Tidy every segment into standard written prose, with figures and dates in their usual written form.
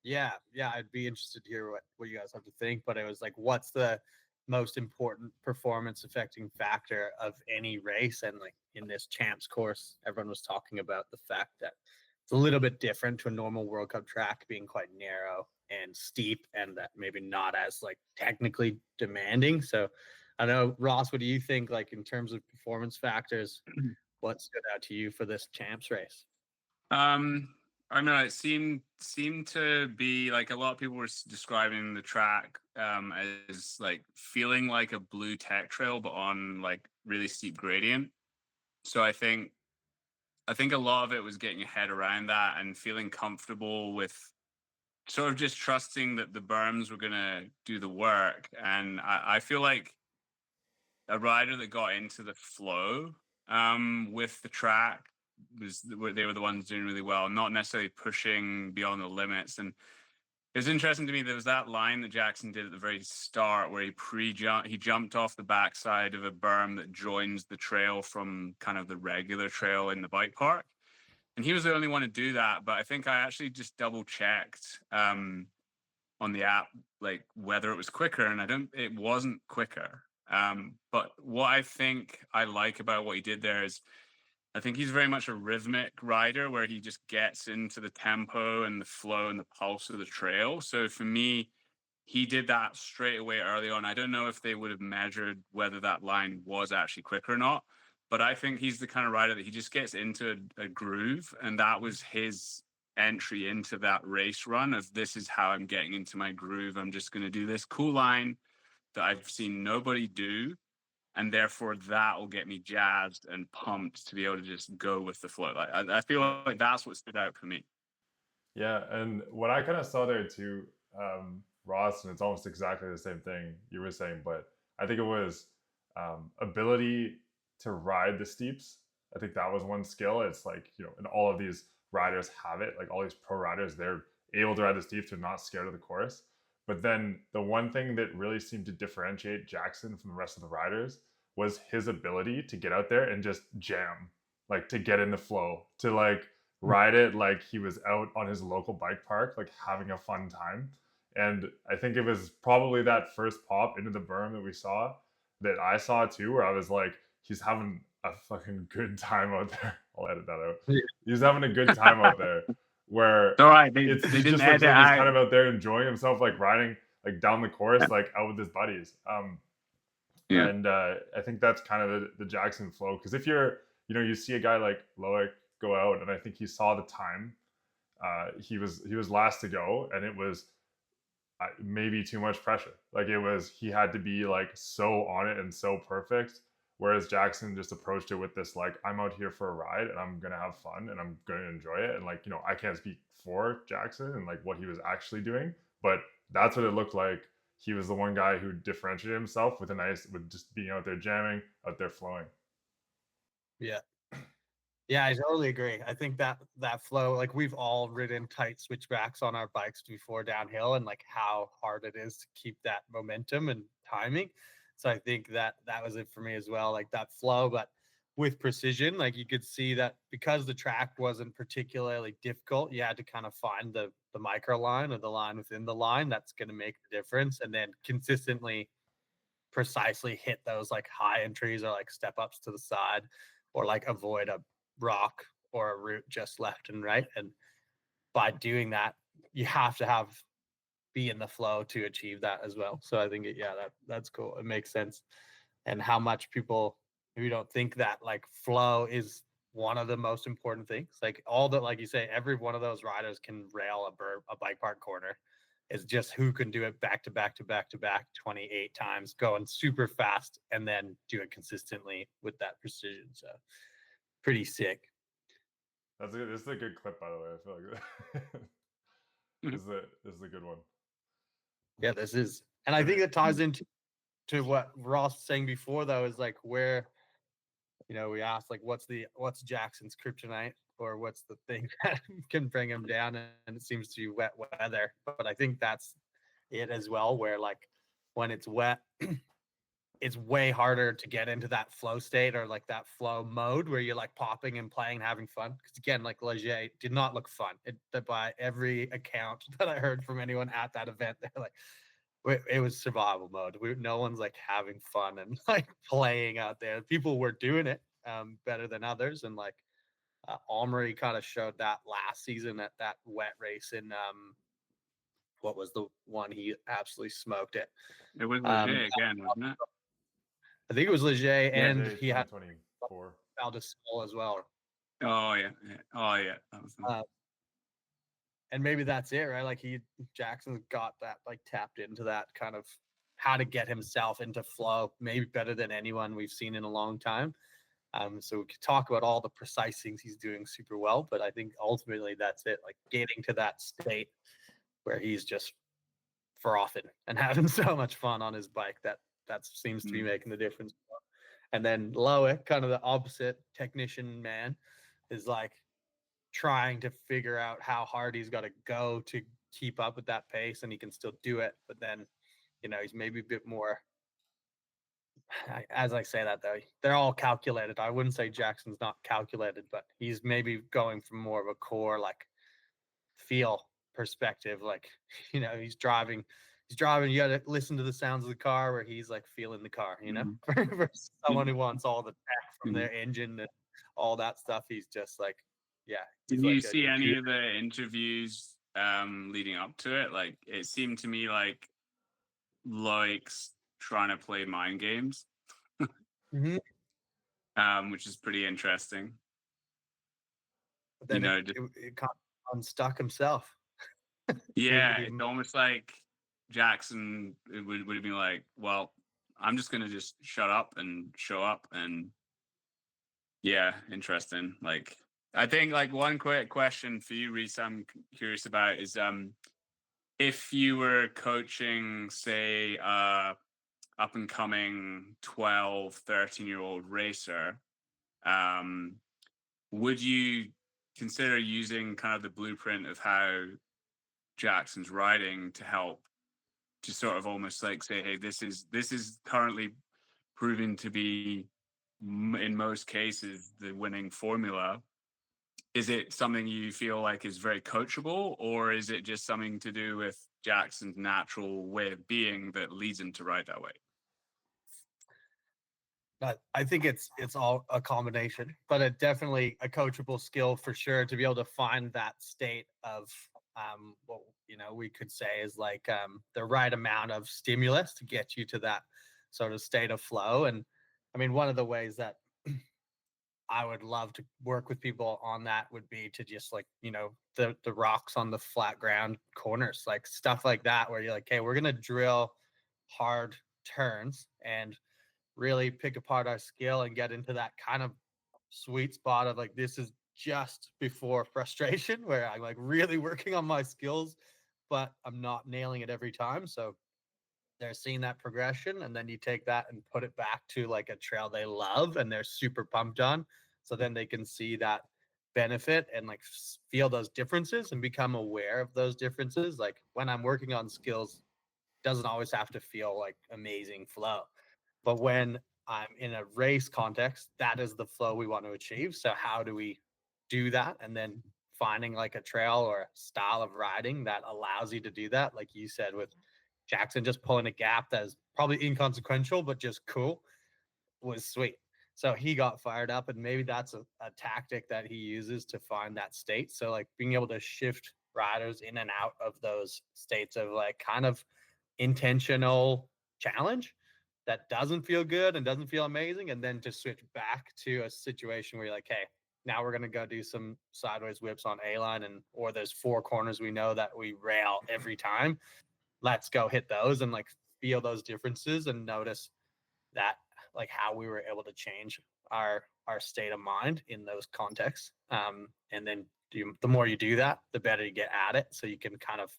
Yeah, I'd be interested to hear what you guys have to think. But it was like, what's the most important performance affecting factor of any race? And like in this champs course, everyone was talking about the fact that it's a little bit different to a normal World Cup track, being quite narrow and steep, and that maybe not as like technically demanding. So I know, Ross, what do you think, like in terms of performance factors? What stood out to you for this champs race? Um, I don't know. It seemed to be like a lot of people were describing the track as like feeling like a blue tech trail, but on like really steep gradient. So I think a lot of it was getting your head around that and feeling comfortable with sort of just trusting that the berms were gonna do the work. And I feel like a rider that got into the flow with the track they were the ones doing really well, not necessarily pushing beyond the limits. And it was interesting to me. There was that line that Jackson did at the very start where he jumped off the backside of a berm that joins the trail from kind of the regular trail in the bike park. And he was the only one to do that. But I think I actually just double checked on the app, like whether it was quicker, and it wasn't quicker. But what I think I like about what he did there is I think he's very much a rhythmic rider where he just gets into the tempo and the flow and the pulse of the trail. So for me, he did that straight away early on. I don't know if they would have measured whether that line was actually quick or not, but I think he's the kind of rider that he just gets into a groove, and that was his entry into that race run of this is how I'm getting into my groove. I'm just going to do this cool line that I've seen nobody do, and therefore that will get me jazzed and pumped to be able to just go with the flow. Like I feel like that's what stood out for me. Yeah, and what I kind of saw there too, Ross, and it's almost exactly the same thing you were saying, but I think it was ability to ride the steeps. I think that was one skill. It's like, and all of these riders have it. Like all these pro riders, they're able to ride the steeps. They're not scared of the course. But then the one thing that really seemed to differentiate Jackson from the rest of the riders was his ability to get out there and just jam, like to get in the flow, to like ride it like he was out on his local bike park, like having a fun time. And I think it was probably that first pop into the berm that we saw that I saw too, where I was like, he's having a fucking good time out there. I'll edit that out. Yeah. He's having a good time out there where It's all right. They it's they he didn't just looks edit like he's out. kind of out there enjoying himself, like riding like down the course, like out with his buddies. Yeah. And I think that's kind of the Jackson flow. Because if you're, you see a guy like Loic go out, and I think he saw the time. He was last to go, and it was maybe too much pressure. Like it was, he had to be like so on it and so perfect. Whereas Jackson just approached it with this like, I'm out here for a ride and I'm gonna have fun and I'm gonna enjoy it. And like, I can't speak for Jackson and like what he was actually doing, but that's what it looked like. He was the one guy who differentiated himself with just being out there jamming, out there flowing. Yeah. Yeah, I totally agree. I think that flow, like we've all ridden tight switchbacks on our bikes before downhill, and like how hard it is to keep that momentum and timing. So I think that was it for me as well, like that flow, but with precision. Like you could see that because the track wasn't particularly difficult, you had to kind of find the micro line or the line within the line that's going to make the difference, and then consistently, precisely hit those like high entries or like step ups to the side, or like avoid a rock or a root just left and right. And by doing that, you have to have be in the flow to achieve that as well. So I think that's cool. It makes sense. And how much people who don't think that like flow is one of the most important things. Like all that, like you say, every one of those riders can rail a bike park corner. It's just who can do it back to back to back to back 28 times, going super fast, and then do it consistently with that precision. So pretty sick. That's good. This is a good clip, by the way. I feel like this is a good one. Yeah, this is, and I And think that ties into what Ross was saying before, though, is like where, we asked like what's Jackson's kryptonite, or what's the thing that can bring him down, and it seems to be wet weather. But I think that's it as well, where like when it's wet, it's way harder to get into that flow state or like that flow mode where you're like popping and playing and having fun. Because again, like Leger did not look fun. By every account that I heard from anyone at that event, they're like, it was survival mode. No one's like having fun and like playing out there. People were doing it better than others, and like Omri kind of showed that last season at that wet race in what was the one he absolutely smoked it. It was Leger again, wasn't it? I think it was Leger, and he had 2024 Valdesol as well. Oh yeah, oh yeah. That was and maybe that's it, right? Like Jackson's got that, like tapped into that kind of how to get himself into flow, maybe better than anyone we've seen in a long time. So we could talk about all the precise things he's doing super well, but I think ultimately that's it, like getting to that state where he's just frothing and having so much fun on his bike that seems to be making the difference. And then Loic, kind of the opposite technician man, is like trying to figure out how hard he's got to go to keep up with that pace, and he can still do it. But then, he's maybe a bit more, as I say that though, they're all calculated. I wouldn't say Jackson's not calculated, but he's maybe going from more of a core, like feel perspective. Like, he's driving, you got to listen to the sounds of the car where he's like feeling the car, versus someone who wants all the tech from their engine and all that stuff. He's just like, yeah. Did you see any of the interviews leading up to it? Like, it seemed to me like Loic's trying to play mind games, which is pretty interesting. But then it kind of unstuck himself. Yeah, it's almost like Jackson would have been like, well, I'm just gonna just shut up and show up. And yeah, interesting. Like, I think like one quick question for you, Reese, I'm curious about is if you were coaching, say, up and coming 12, 13-year-old racer, would you consider using kind of the blueprint of how Jackson's riding to help to sort of almost like say, hey, this is currently proving to be in most cases the winning formula? Is it something you feel like is very coachable, or is it just something to do with Jackson's natural way of being that leads him to ride that way? But I think it's all a combination, but it definitely a coachable skill for sure to be able to find that state of what we could say is like the right amount of stimulus to get you to that sort of state of flow. And I mean, one of the ways that I would love to work with people on that would be to just like, the rocks on the flat ground corners, like stuff like that, where you're like, hey, we're going to drill hard turns and really pick apart our skill and get into that kind of sweet spot of like, this is just before frustration where I'm like really working on my skills, but I'm not nailing it every time. So they're seeing that progression, and then you take that and put it back to like a trail they love and they're super pumped on. So then they can see that benefit and like feel those differences and become aware of those differences. Like when I'm working on skills, doesn't always have to feel like amazing flow. But when I'm in a race context, that is the flow we want to achieve. So how do we do that? And then finding like a trail or a style of riding that allows you to do that. Like you said, with Jackson just pulling a gap that is probably inconsequential, but just cool, was sweet. So he got fired up, and maybe that's a tactic that he uses to find that state. So like being able to shift riders in and out of those states of like kind of intentional challenge that doesn't feel good and doesn't feel amazing, and then to switch back to a situation where you're like, hey, now we're going to go do some sideways whips on A-line, or those four corners we know that we rail every time. Let's go hit those and like feel those differences and notice that like how we were able to change our state of mind in those contexts. And then the more you do that, the better you get at it. So you can kind of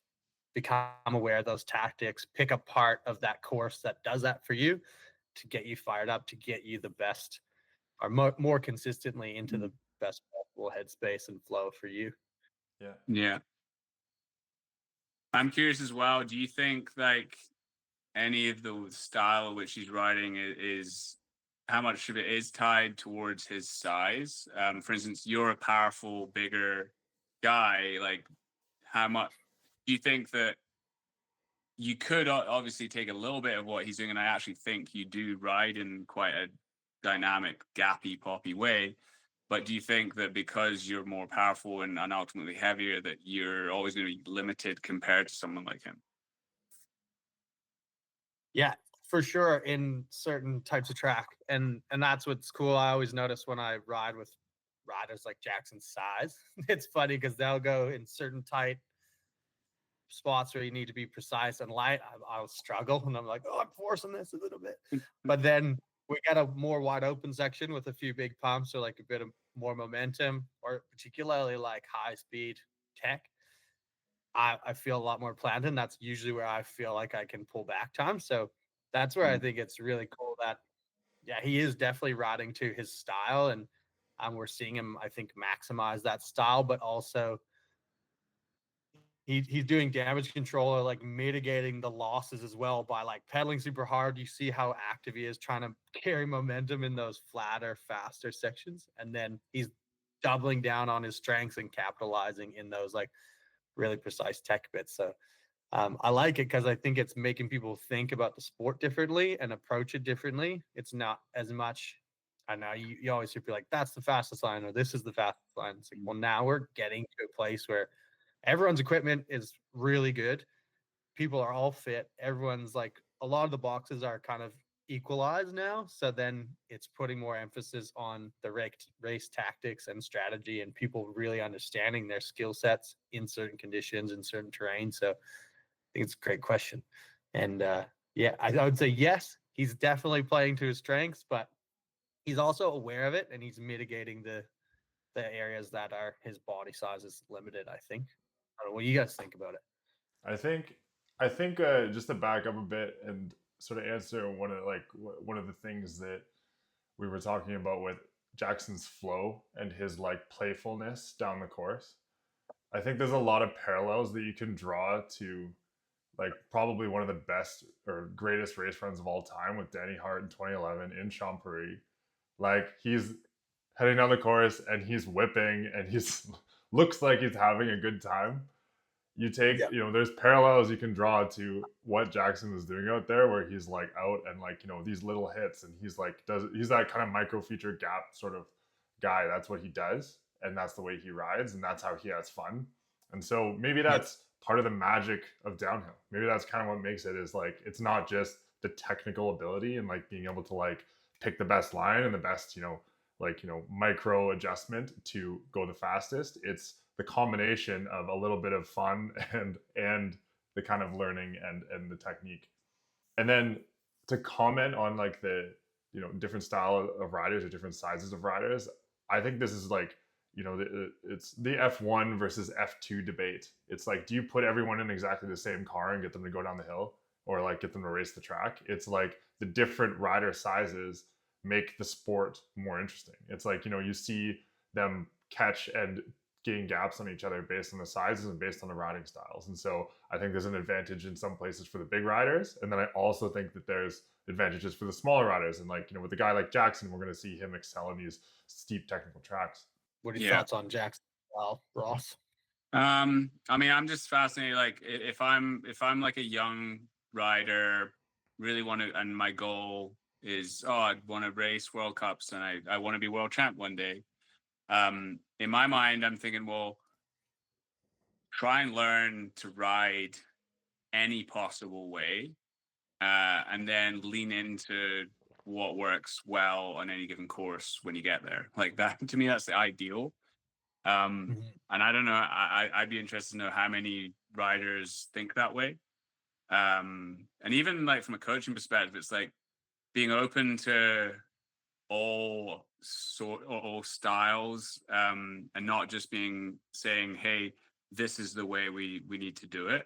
become aware of those tactics, pick a part of that course that does that for you to get you fired up, to get you the best or more consistently into the best possible headspace and flow for you. Yeah. I'm curious as well. Do you think like any of the style which he's riding is how much of it is tied towards his size. For instance, you're a powerful, bigger guy. Like, how much do you think that you could obviously take a little bit of what he's doing? And I actually think you do ride in quite a dynamic, gappy, poppy way. But do you think that because you're more powerful and ultimately heavier, that you're always going to be limited compared to someone like him? Yeah, for sure in certain types of track. And that's what's cool. I always notice when I ride with riders like Jackson's size. It's funny because they'll go in certain tight spots where you need to be precise and light. I'll struggle and I'm like, oh, I'm forcing this a little bit. But then we got a more wide open section with a few big pumps or like a bit of more momentum, or particularly like high speed tech. I feel a lot more planted, and that's usually where I feel like I can pull back time. So that's where I think it's really cool that, yeah, he is definitely riding to his style, and we're seeing him, I think, maximize that style, but also he's doing damage control or like mitigating the losses as well by like pedaling super hard. You see how active he is trying to carry momentum in those flatter, faster sections, and then he's doubling down on his strengths and capitalizing in those like really precise tech bits. So I like it because I think it's making people think about the sport differently and approach it differently. It's not as much. I know you always hear people like, that's the fastest line or this is the fastest line. It's like, well, now we're getting to a place where everyone's equipment is really good. People are all fit. Everyone's like, a lot of the boxes are kind of equalized now. So then it's putting more emphasis on the race tactics and strategy and people really understanding their skill sets in certain conditions and certain terrain. So I think it's a great question. And yeah, I would say yes, he's definitely playing to his strengths, but he's also aware of it and he's mitigating the areas that are his body size is limited, I think. I don't know what you guys think about it. I think just to back up a bit and sort of answer one of the things that we were talking about with Jackson's flow and his like playfulness down the course. I think there's a lot of parallels that you can draw to like probably one of the best or greatest race runs of all time with Danny Hart in 2011 in Champery. Like he's heading down the course and he's whipping and he's looks like he's having a good time. You take, there's parallels you can draw to what Jackson was doing out there, where he's like out and like, these little hits, and he's like, he's that kind of micro feature gap sort of guy. That's what he does, and that's the way he rides, and that's how he has fun. And so maybe that's part of the magic of downhill. Maybe that's kind of what makes it, is like, it's not just the technical ability and like being able to like pick the best line and the best, micro adjustment to go the fastest. It's the combination of a little bit of fun and the kind of learning and the technique. And then to comment on like the different style of riders or different sizes of riders, I think this is like it's the F1 versus F2 debate. It's like, do you put everyone in exactly the same car and get them to go down the hill, or like get them to race the track? It's like the different rider sizes make the sport more interesting. It's like, you see them catch and gain gaps on each other based on the sizes and based on the riding styles. And so I think there's an advantage in some places for the big riders. And then I also think that there's advantages for the smaller riders. And like, with a guy like Jackson, we're going to see him excel in these steep technical tracks. What are your thoughts on Jackson? Well, Ross? I mean, I'm just fascinated. Like if I'm like a young rider, really want to, and my goal is, I want to race World Cups and I want to be world champ one day. In my mind, I'm thinking, well, try and learn to ride any possible way, and then lean into what works well on any given course when you get there. Like that, to me, that's the ideal. And I don't know, I'd be interested to know how many riders think that way. And even like from a coaching perspective, it's like being open to all styles, and not just saying, hey, this is the way we need to do it.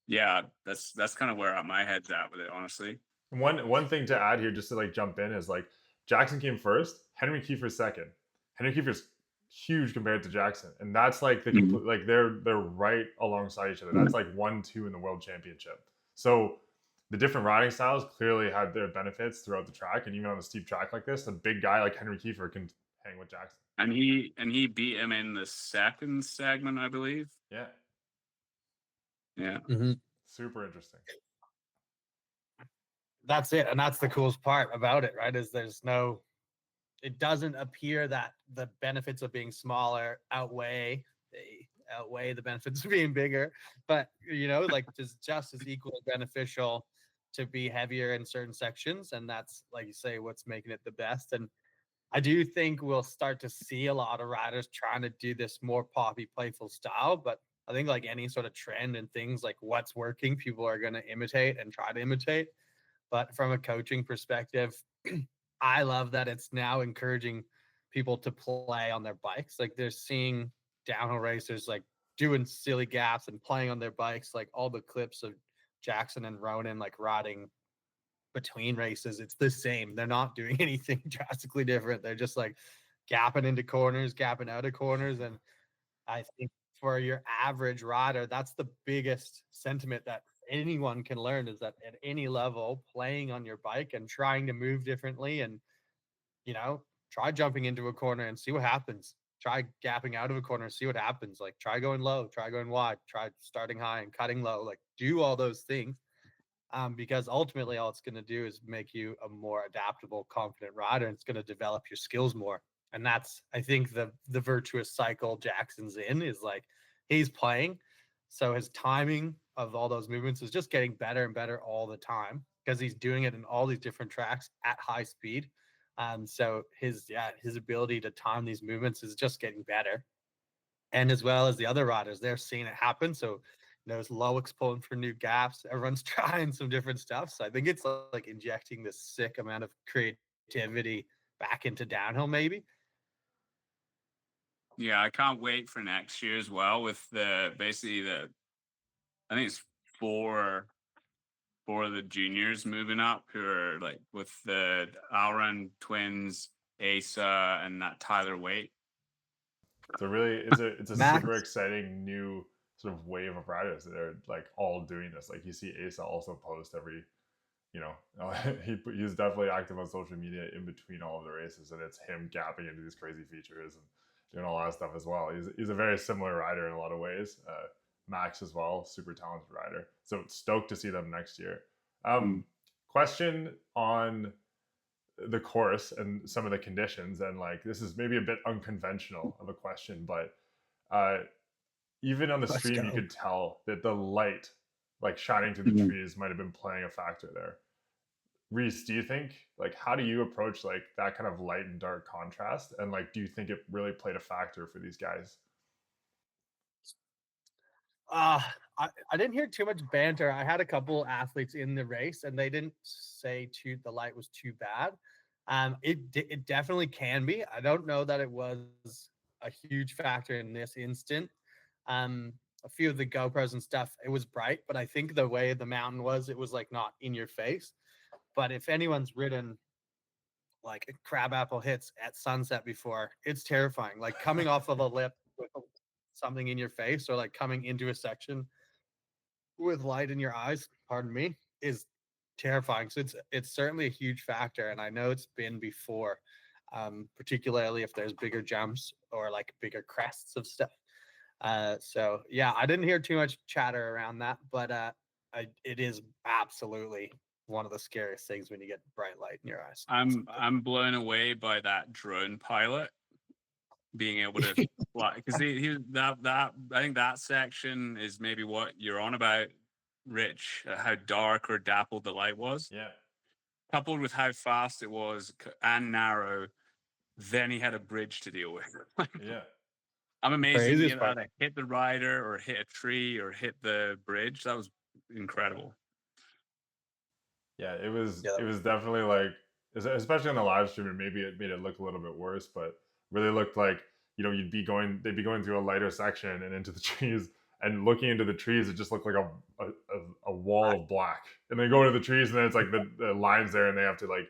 Yeah, that's kind of where my head's at with it, honestly. One thing to add here, just to like jump in, is like Jackson came first, Henry Kiefer's second. Henry Kiefer's huge compared to Jackson, and that's like the like they're right alongside each other. That's like 1-2 in the world championship. So the different riding styles clearly had their benefits throughout the track, and even on a steep track like this, a big guy like Henry Kiefer can hang with Jackson. And he beat him in the second segment, I believe. Yeah, Yeah. super interesting. That's it, and that's the coolest part about it, right? Is it doesn't appear that the benefits of being smaller outweigh the benefits of being bigger, but like just as equally beneficial to be heavier in certain sections, and that's, like you say, what's making it the best. And I do think we'll start to see a lot of riders trying to do this more poppy, playful style, but I think like any sort of trend and things, like what's working, people are going to imitate and try to imitate. But from a coaching perspective, I love that it's now encouraging people to play on their bikes. Like they're seeing downhill racers like doing silly gaps and playing on their bikes. Like all the clips of Jackson and Ronan like riding between races, it's the same. They're not doing anything drastically different. They're just like gapping into corners, gapping out of corners. And I think for your average rider, that's the biggest sentiment that anyone can learn, is that at any level, playing on your bike and trying to move differently, and try jumping into a corner and see what happens. Try gapping out of a corner, see what happens. Like try going low, try going wide, try starting high and cutting low. Like do all those things, because ultimately all it's going to do is make you a more adaptable, confident rider, and it's going to develop your skills more. And that's, I think, the virtuous cycle Jackson's in, is like he's playing, so his timing of all those movements is just getting better and better all the time, because he's doing it in all these different tracks at high speed. So his ability to time these movements is just getting better. And as well as the other riders, they're seeing it happen. So there's Loics pulling for new gaps. Everyone's trying some different stuff. So I think it's like injecting this sick amount of creativity back into downhill, maybe. Yeah, I can't wait for next year as well, with I think it's four of the juniors moving up, who are like with the Alran twins, Asa, and that Tyler Waite. So really, it's a Max. super exciting new sort of wave of riders that are like all doing this. Like you see Asa also post every, he's definitely active on social media in between all of the races, and it's him gapping into these crazy features and doing all that stuff as well. He's a very similar rider in a lot of ways. Max as well, super talented rider. So stoked to see them next year. Question on the course and some of the conditions, and like this is maybe a bit unconventional of a question, but even on the stream you could tell that the light like shining through the trees might have been playing a factor there. Reese, do you think, like, how do you approach like that kind of light and dark contrast, and like do you think it really played a factor for these guys? I didn't hear too much banter. I had a couple athletes in the race, and they didn't say the light was too bad. It definitely can be. I don't know that it was a huge factor in this instant. A few of the GoPros and stuff, it was bright, but I think the way the mountain was, it was like not in your face. But if anyone's ridden like crabapple hits at sunset before, it's terrifying. Like coming off of a lip with something in your face, or like coming into a section with light in your eyes, pardon me, is terrifying. So it's certainly a huge factor, and I know it's been before, particularly if there's bigger jumps or like bigger crests of stuff. So yeah, I didn't hear too much chatter around that, but it is absolutely one of the scariest things when you get bright light in your eyes. I'm blown away by that drone pilot being able to fly, because that I think that section is maybe what you're on about, Rich. How dark or dappled the light was. Yeah. Coupled with how fast it was and narrow, then he had a bridge to deal with. Yeah. I'm amazed he didn't either hit the rider or hit a tree or hit the bridge. That was incredible. Yeah, it was definitely like, especially on the live stream, and maybe it made it look a little bit worse, but really looked like, they'd be going through a lighter section and into the trees, and looking into the trees, it just looked like a wall of black. And they go into the trees, and then it's like the lines there, and they have to like,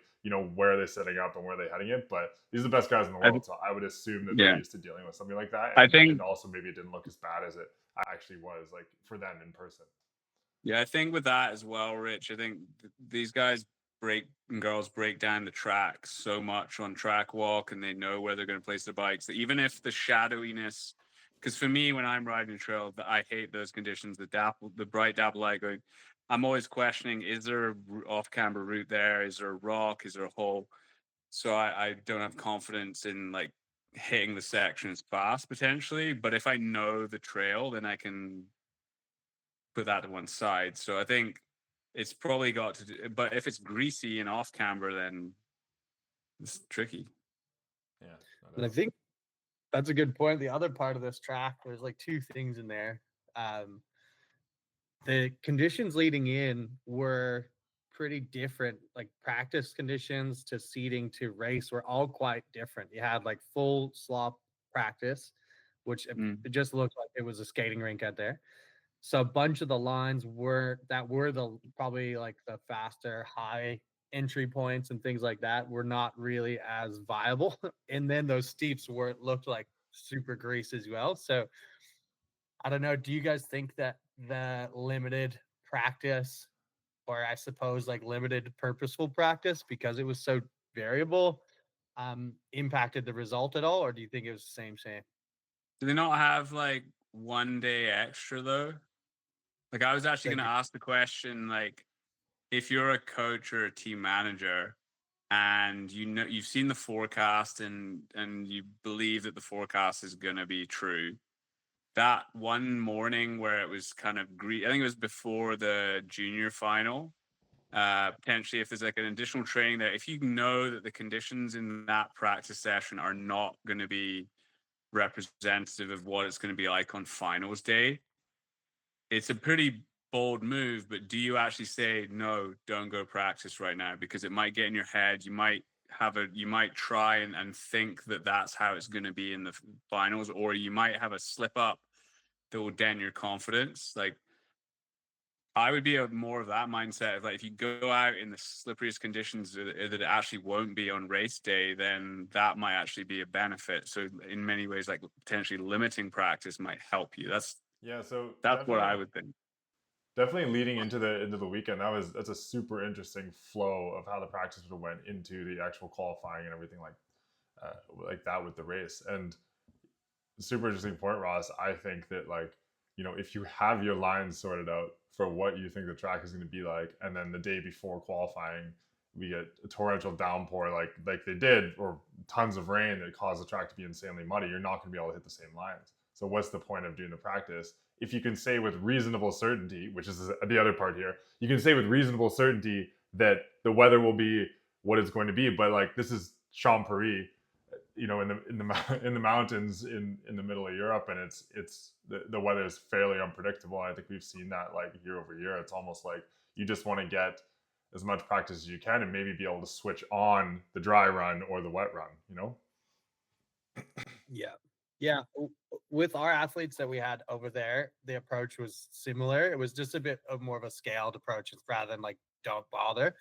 where they're setting up and where they're heading it. But these are the best guys in the world, so I would assume that they're used to dealing with something like that. And, I think, and also maybe it didn't look as bad as it actually was, like for them in person. Yeah, I think with that as well, Rich, I think these guys and girls break down the track so much on track walk, and they know where they're going to place their bikes. That even if the shadowiness, because for me, when I'm riding a trail, I hate those conditions. The bright dapple light going. I'm always questioning: is there a off-camber route there? Is there a rock? Is there a hole? So I don't have confidence in like hitting the sections fast potentially. But if I know the trail, then I can put that to one side. So I think it's probably got to do, but if it's greasy and off camber, then it's tricky. Yeah, And I think that's a good point. The other part of this track, there's like two things in there. The conditions leading in were pretty different. Like practice conditions to seating to race were all quite different. You had like full slop practice, which it just looked like it was a skating rink out there. So a bunch of the lines were the probably like the faster high entry points and things like that were not really as viable. And then those steeps looked like super grease as well. So I don't know. Do you guys think that the limited practice, or I suppose like limited purposeful practice, because it was so variable, impacted the result at all, or do you think it was the same? Do they not have like 1 day extra though? Like I was actually Like, going to ask the question, like if you're a coach or a team manager and you know you've seen the forecast and you believe that the forecast is going to be true, that one morning where it was kind of I think it was before the junior final. Potentially, if there's like an additional training there, if you know that the conditions in that practice session are not going to be representative of what it's going to be like on finals day, it's a pretty bold move. But do you actually say no? Don't go practice right now because it might get in your head. You might try and think that that's how it's going to be in the finals, or you might have a slip up that will dent your confidence. Like I would be more of that mindset of like if you go out in the slipperiest conditions that it actually won't be on race day, then that might actually be a benefit. So in many ways, like potentially limiting practice might help you. So That's what I would think. definitely leading into the weekend, that's a super interesting flow of how the practice would have went into the actual qualifying and everything like that with the race. And super interesting point, Ross. I think that like, if you have your lines sorted out for what you think the track is going to be like, and then the day before qualifying we get a torrential downpour like they did, or tons of rain that caused the track to be insanely muddy, you're not going to be able to hit the same lines. So what's the point of doing the practice if you can say with reasonable certainty, which is the other part here, you can say with reasonable certainty that the weather will be what it's going to be, but like this is Champery, in the mountains in the middle of Europe, and it's the weather is fairly unpredictable. I think we've seen that like year over year. It's almost like you just want to get as much practice as you can and maybe be able to switch on the dry run or the wet run. Yeah. With our athletes that we had over there, the approach was similar. It was just a bit of more of a scaled approach rather than like don't bother.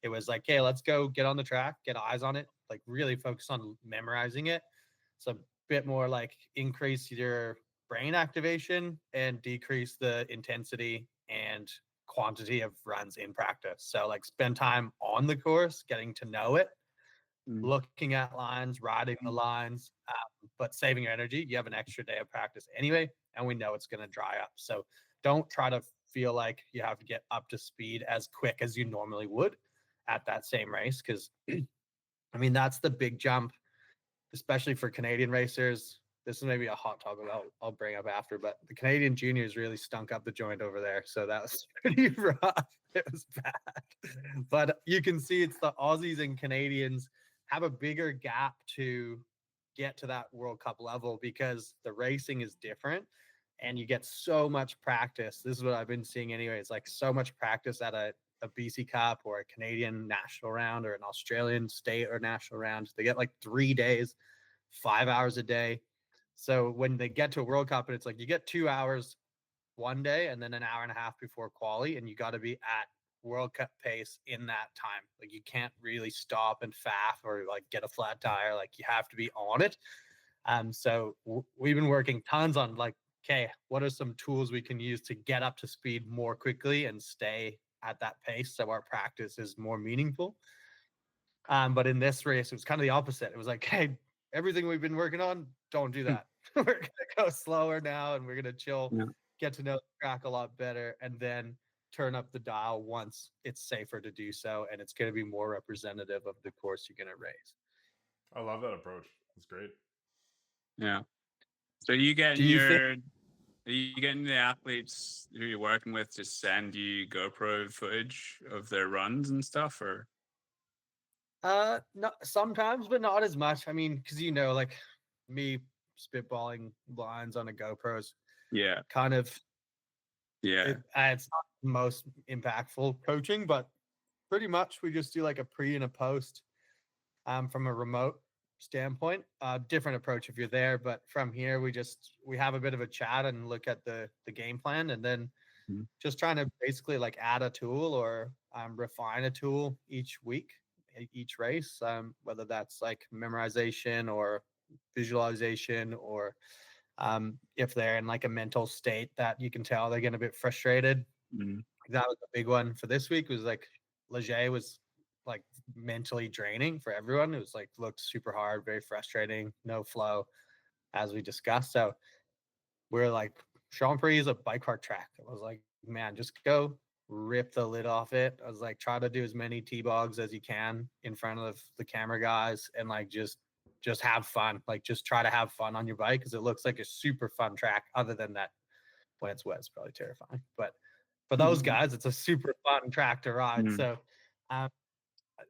It was like, hey, let's go get on the track, get eyes on it, like really focus on memorizing it. So a bit more like increase your brain activation and decrease the intensity and quantity of runs in practice. So like spend time on the course, getting to know it, looking at lines, riding the lines, but saving your energy. You have an extra day of practice anyway, and we know it's going to dry up. So don't try to feel like you have to get up to speed as quick as you normally would at that same race, because I mean that's the big jump, especially for Canadian racers. This is maybe a hot topic I'll bring up after, but the Canadian juniors really stunk up the joint over there, so that was pretty rough. It was bad, but you can see it's the Aussies and Canadians have a bigger gap to get to that World Cup level because the racing is different and you get so much practice. This is what I've been seeing anyway. It's like so much practice at a BC Cup or a Canadian national round or an Australian state or national round. They get like 3 days, 5 hours a day. So when they get to a World Cup, and it's like you get 2 hours one day and then an hour and a half before quali, and you got to be at World Cup pace in that time. Like you can't really stop and faff or like get a flat tire. Like you have to be on it. So we've been working tons on like okay, what are some tools we can use to get up to speed more quickly and stay at that pace so our practice is more meaningful. But in this race, it was kind of the opposite. It was like, hey, everything we've been working on, don't do that. We're gonna go slower now, and we're gonna chill, get to know the track a lot better, and then turn up the dial once it's safer to do so, and it's going to be more representative of the course you're going to race. I love that approach. It's great. Yeah. So are you getting the athletes who you're working with to send you GoPro footage of their runs and stuff, or? No, sometimes, but not as much. I mean, because like me spitballing lines on a GoPro's kind of it's not the most impactful coaching, but pretty much we just do like a pre and a post from a remote standpoint. Different approach if you're there, but from here we have a bit of a chat and look at the game plan, and then just trying to basically like add a tool or refine a tool each week, each race, whether that's like memorization or visualization, or if they're in like a mental state that you can tell they're getting a bit frustrated. That was a big one for this week. Was like Leger was like mentally draining for everyone. It was like looked super hard, very frustrating, no flow, as we discussed. So we're like, Champery is a bike park track. I was like, man, just go rip the lid off it. I was like, try to do as many T-bogs as you can in front of the camera guys, and like just have fun. Like just try to have fun on your bike, because it looks like a super fun track. Other than that, when it's wet, it's probably terrifying. But for those guys, it's a super fun track to ride. So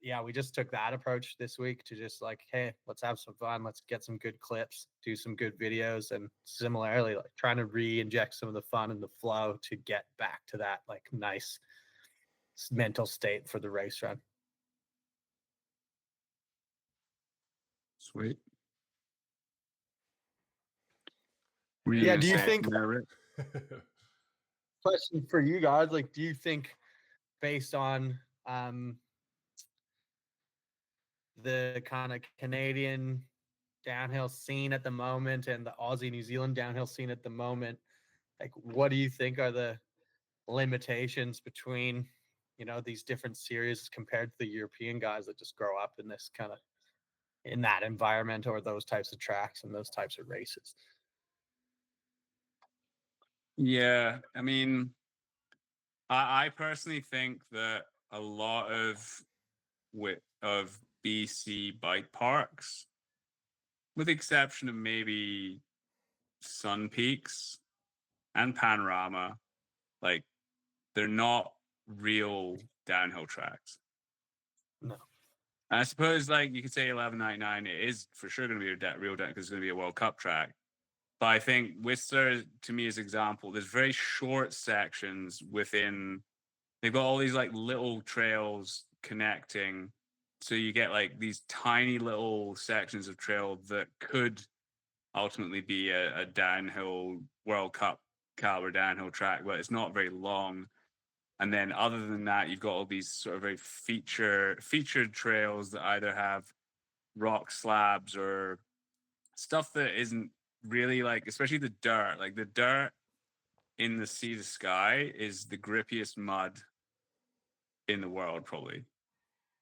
yeah, we just took that approach this week to just like, hey, let's have some fun. Let's get some good clips, do some good videos, and similarly, like trying to re-inject some of the fun and the flow to get back to that like nice mental state for the race run. Sweet. Yeah, do you think, question for you guys, like, do you think based on the kind of Canadian downhill scene at the moment and the Aussie New Zealand downhill scene at the moment, like what do you think are the limitations between these different series compared to the European guys that just grow up in this kind of in that environment or those types of tracks and those types of races? Yeah, I mean, I personally think that a lot of BC bike parks, with the exception of maybe Sun Peaks and Panorama, like they're not real downhill tracks. No. And I suppose like you could say 1199, it is for sure going to be a real down because it's going to be a World Cup track. But I think Whistler, to me, as an example, there's very short sections within. They've got all these like little trails connecting, so you get like these tiny little sections of trail that could ultimately be a downhill World Cup caliber downhill track, but it's not very long. And then other than that, you've got all these sort of very featured trails that either have rock slabs or stuff that isn't really like, especially the dirt. Like the dirt in the Sea to Sky is the grippiest mud in the world, probably.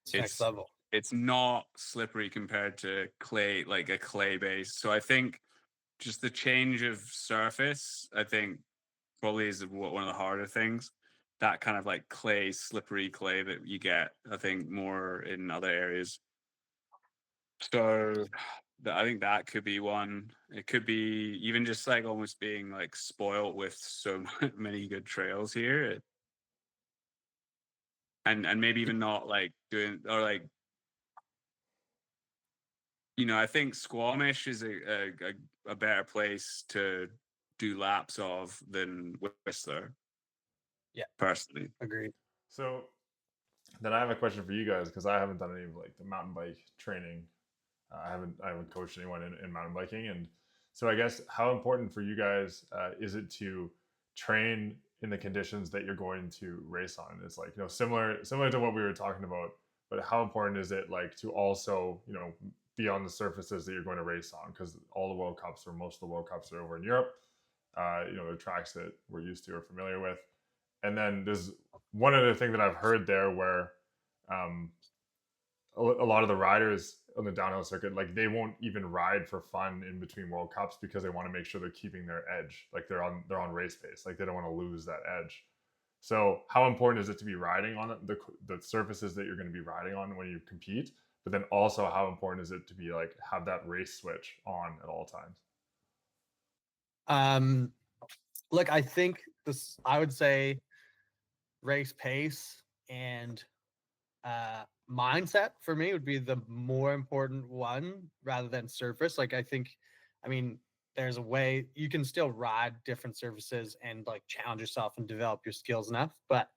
It's next level. It's not slippery compared to clay, like a clay base. So I think just the change of surface, I think probably is one of the harder things. That kind of like slippery clay that you get, I think, more in other areas. So I think that could be one. It could be even just like almost being like spoiled with so many good trails here. And maybe even not like doing, or like, I think Squamish is a better place to do laps of than Whistler. Yeah, personally. Agreed. So then I have a question for you guys, because I haven't done any of like the mountain bike training. I haven't coached anyone in mountain biking, and so I guess how important for you guys is it to train in the conditions that you're going to race on? It's like, similar to what we were talking about, but how important is it like to also be on the surfaces that you're going to race on? Because all the World Cups, or most of the World Cups, are over in Europe. the tracks that we're used to or familiar with. And then there's one other thing that I've heard there where um, a lot of the riders on the downhill circuit, like they won't even ride for fun in between World Cups because they want to make sure they're keeping their edge, like they're on race pace, like they don't want to lose that edge. So how important is it to be riding on the surfaces that you're going to be riding on when you compete? But then also how important is it to be like have that race switch on at all times? Look, I think I would say race pace and mindset for me would be the more important one rather than surface. Like, I mean, there's a way you can still ride different surfaces and like challenge yourself and develop your skills enough, but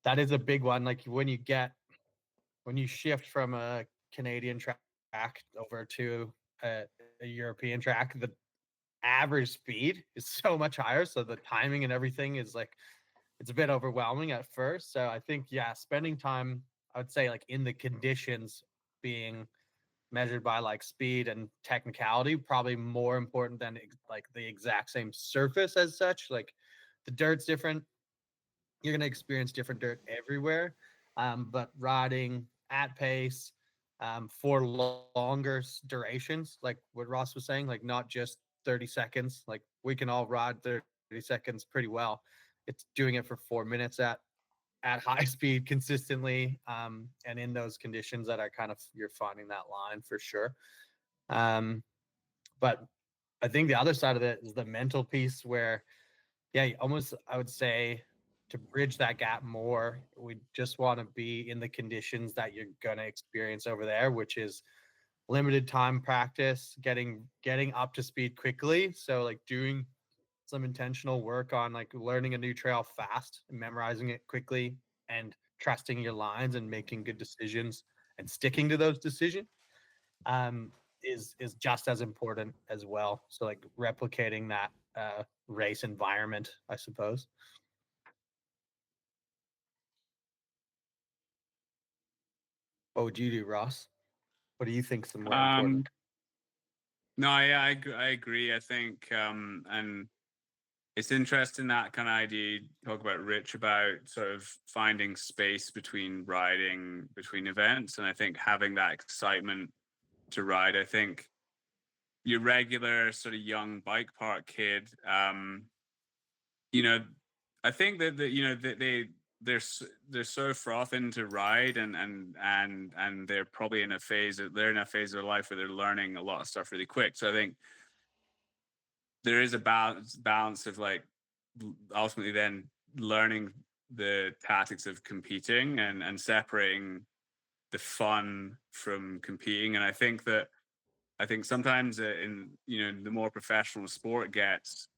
that is a big one. Like when you shift from a Canadian track over to a European track, the average speed is so much higher. So the timing and everything is like, it's a bit overwhelming at first. So I think, yeah, spending time, I would say like in the conditions being measured by like speed and technicality, probably more important than like the exact same surface as such. Like the dirt's different. You're going to experience different dirt everywhere. But riding at pace for longer durations, like what Ross was saying, like not just 30 seconds, like we can all ride 30 seconds pretty well. It's doing it for 4 minutes at high speed consistently, and in those conditions that are kind of, you're finding that line for sure. But I think the other side of it is the mental piece where, yeah, almost I would say to bridge that gap more, we just want to be in the conditions that you're going to experience over there, which is limited time practice, getting up to speed quickly. So like doing some intentional work on like learning a new trail fast and memorizing it quickly and trusting your lines and making good decisions and sticking to those decisions is just as important as well. So like replicating that race environment, I suppose. What would you do, Ross? What do you think is the more important? No, yeah, I agree. I think, and it's interesting that kind of idea you talk about, Rich, about sort of finding space between riding, between events. And I think having that excitement to ride, I think your regular sort of young bike park kid, you know, I think that they're so frothing to ride, and they're probably in a phase of their life where they're learning a lot of stuff really quick. So I think there is a balance of like ultimately then learning the tactics of competing and separating the fun from competing. And I think sometimes in the more professional sport gets,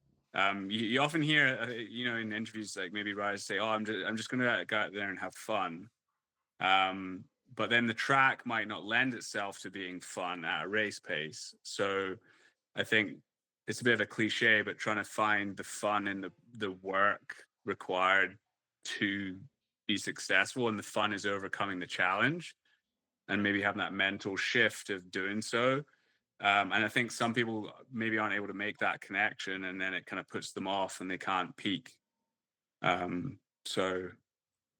you often hear in interviews like maybe riders say, "Oh, I'm just going to go out there and have fun," but then the track might not lend itself to being fun at a race pace. So I think it's a bit of a cliche, but trying to find the fun in the work required to be successful, and the fun is overcoming the challenge and maybe having that mental shift of doing so. And I think some people maybe aren't able to make that connection, and then it kind of puts them off and they can't peak. So,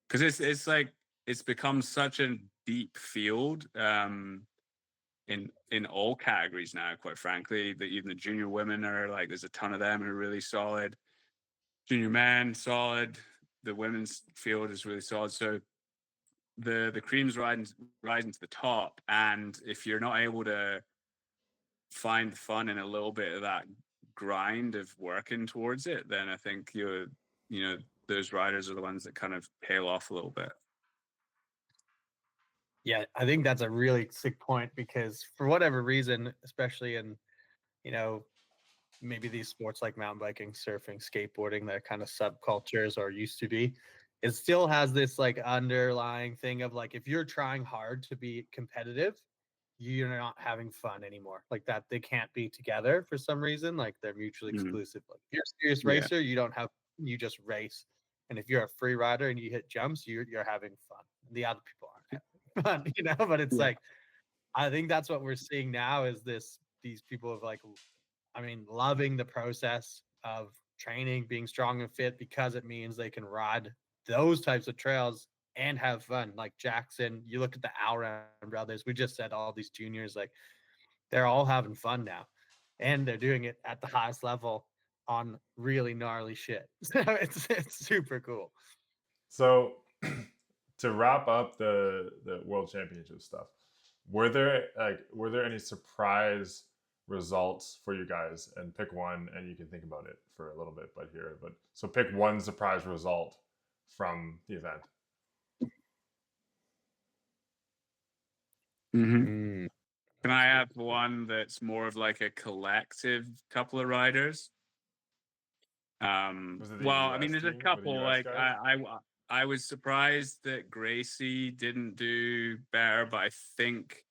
because it's like it's become such a deep field in all categories now. Quite frankly, that even the junior women are like, there's a ton of them who are really solid. Junior men solid. The women's field is really solid. So the cream's rising to the top, and if you're not able to find fun in a little bit of that grind of working towards it, then I think those riders are the ones that kind of pale off a little bit. Yeah, I think that's a really sick point, because for whatever reason, especially in, maybe these sports like mountain biking, surfing, skateboarding, that kind of subcultures or used to be, it still has this like underlying thing of like, if you're trying hard to be competitive, you're not having fun anymore. Like that, they can't be together for some reason. Like they're mutually exclusive. Like if you're a serious racer, you just race. And if you're a free rider and you hit jumps, you're having fun. The other people aren't having fun, but it's like, I think that's what we're seeing now is these people of like, I mean, loving the process, of training, being strong and fit, because it means they can ride those types of trails and have fun. Like Jackson, you look at the Alran brothers, we just said all these juniors, like they're all having fun now, and they're doing it at the highest level on really gnarly shit. So it's super cool. So to wrap up the world championship stuff, were there any surprise results for you guys? And pick one, and you can think about it for a little bit. But so pick one surprise result from the event. Mm-hmm. Can I have one that's more of like a collective couple of riders? Was it the Well, I US mean, there's a team? Were the couple. US Like guys? I was surprised that Gracie didn't do better, but I think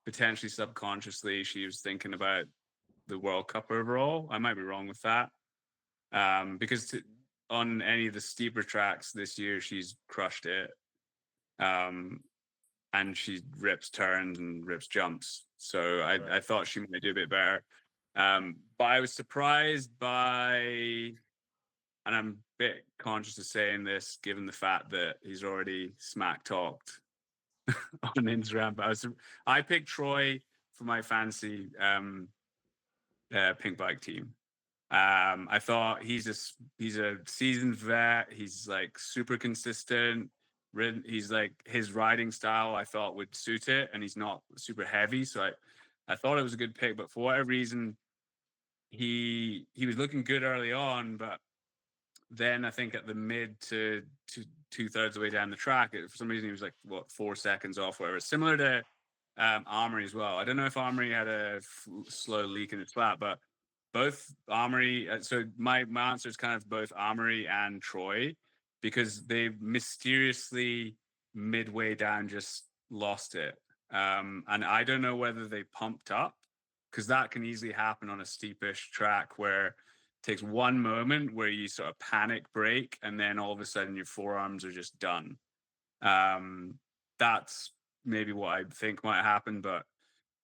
potentially subconsciously she was thinking about the World Cup overall. I might be wrong with that, because on any of the steeper tracks this year, she's crushed it, and she rips turns and rips jumps. So I thought she might do a bit better, but I was surprised by. And I'm a bit conscious of saying this, given the fact that he's already smack talked on Instagram. But I picked Troy for my fancy pink bike team. I thought he's a seasoned vet. He's like super consistent. He's like, his riding style I thought would suit it, and he's not super heavy. So I thought it was a good pick. But for whatever reason, he was looking good early on, but then I think at the mid to 2/3 of the way down the track, for some reason he was like 4 seconds off, whatever. Similar to Armory as well. I don't know if Armory had a slow leak in its flat, but both Armory. So my answer is kind of both Armory and Troy, because they mysteriously midway down just lost it, and I don't know whether they pumped up, because that can easily happen on a steepish track where takes one moment where you sort of panic brake, and then all of a sudden your forearms are just done. That's maybe what I think might happen, but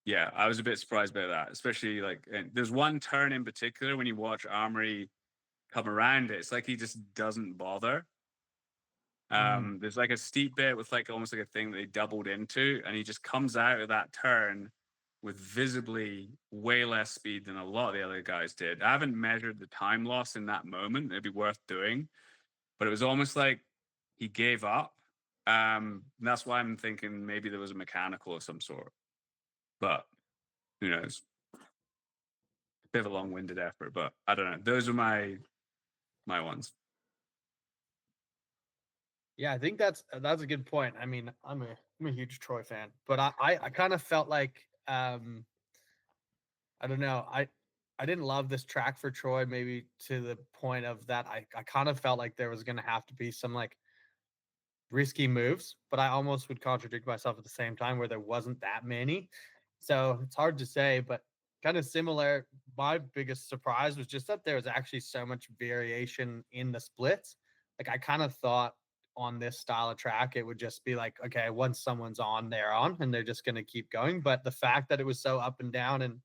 yeah, I was a bit surprised by that, especially like, and there's one turn in particular when you watch Armory come around it, it's like he just doesn't bother. There's like a steep bit with like almost like a thing that they doubled into, and he just comes out of that turn with visibly way less speed than a lot of the other guys did. I haven't measured the time loss in that moment. It'd be worth doing, but it was almost like he gave up. That's why I'm thinking maybe there was a mechanical of some sort, but who knows? Bit of a long-winded effort, but I don't know. Those are my ones. Yeah, I think that's a good point. I mean, I'm a huge Troy fan, but I kind of felt like I don't know. I didn't love this track for Troy, maybe to the point of that I kind of felt like there was going to have to be some like risky moves, but I almost would contradict myself at the same time where there wasn't that many. So it's hard to say, but kind of similar. My biggest surprise was just that there was actually so much variation in the splits. Like I kind of thought on this style of track, it would just be like, okay, once someone's on, they're on, and they're just going to keep going. But the fact that it was so up and down and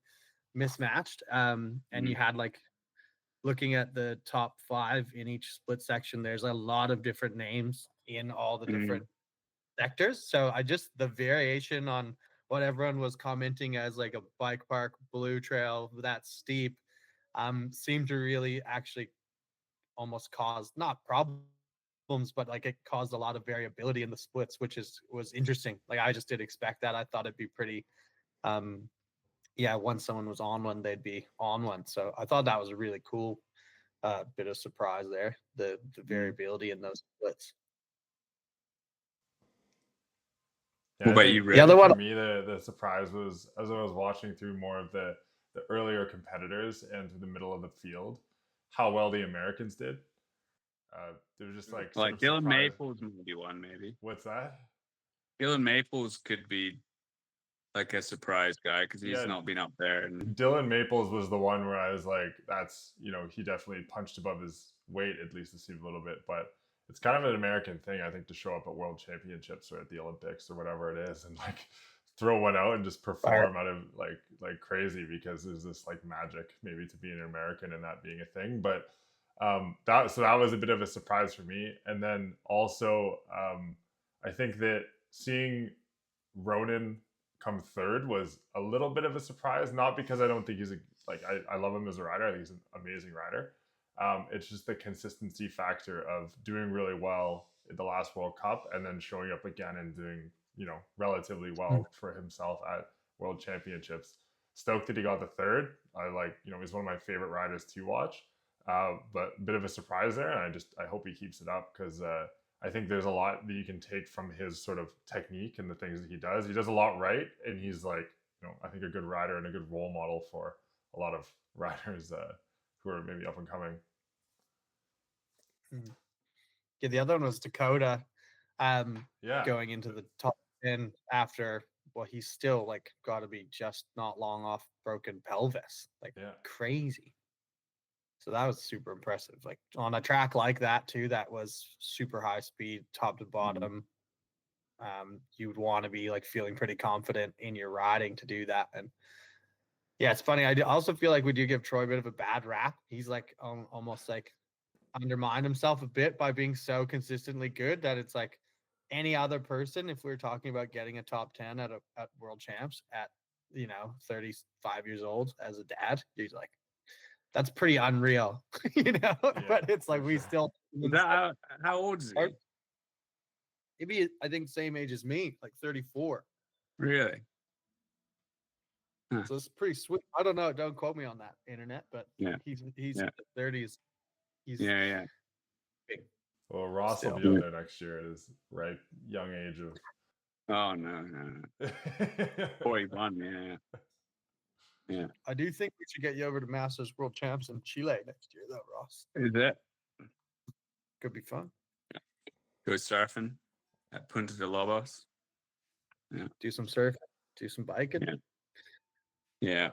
mismatched, and you had like looking at the top 5 in each split section, there's a lot of different names in all the different sectors. So the variation on what everyone was commenting as like a bike park blue trail that steep seemed to really actually almost cause not problems, but like it caused a lot of variability in the splits, which was interesting. Like I just didn't expect that. I thought it'd be pretty yeah, once someone was on one, they'd be on one. So I thought that was a really cool bit of surprise there, the variability in those splits. Yeah, What about you, I Rick? The other think one, for me, the surprise was as I was watching through more of the earlier competitors and through the middle of the field, how well the Americans did. They were just like sort Like of Dylan surprised. Maples might be one, maybe. What's that? Dylan Maples could be like a surprise guy because he's Yeah, not been up there. And Dylan Maples was the one where I was like, that's, he definitely punched above his weight, at least it seemed a little bit. But it's kind of an American thing, I think, to show up at world championships or at the Olympics or whatever it is and like throw one out and just perform out of like crazy, because there's this like magic maybe to being an American and that being a thing. But that was a bit of a surprise for me. And then also I think that seeing Ronan come third was a little bit of a surprise, not because I don't think he's I love him as a rider. I think he's an amazing rider. It's just the consistency factor of doing really well in the last World Cup and then showing up again and doing, relatively well for himself at World Championships. Stoked that he got the third. He's one of my favorite riders to watch. But a bit of a surprise there, and I hope he keeps it up, because I think there's a lot that you can take from his sort of technique and the things that he does. He does a lot right, and he's I think a good rider and a good role model for a lot of riders who are maybe up and coming. Yeah, the other one was Dakota. Going into the top 10 after, he's still got to be just not long off broken pelvis, crazy. So that was super impressive. On a track like that too, that was super high speed, top to bottom. You would want to be feeling pretty confident in your riding to do that. And yeah, it's funny. I also feel like we do give Troy a bit of a bad rap. He's almost undermined himself a bit by being so consistently good that it's any other person, if we were talking about getting a top 10 at World Champs at 35 years old as a dad, he's that's pretty unreal, Yeah, but it's for we sure. still How old is he? maybe I think same age as me, 34. Really? Huh. So it's pretty sweet. I don't know, don't quote me on that, internet, but Yeah. he's Yeah. 30s. He's Yeah. big. Well, Ross will be Still. up there next year at his young age of. Oh no. 41. Yeah. I do think we should get you over to Masters World Champs in Chile next year, though, Ross. Is it? Could be fun. Go surfing at Punta de Lobos. Yeah. Do some surfing, do some biking. Yeah.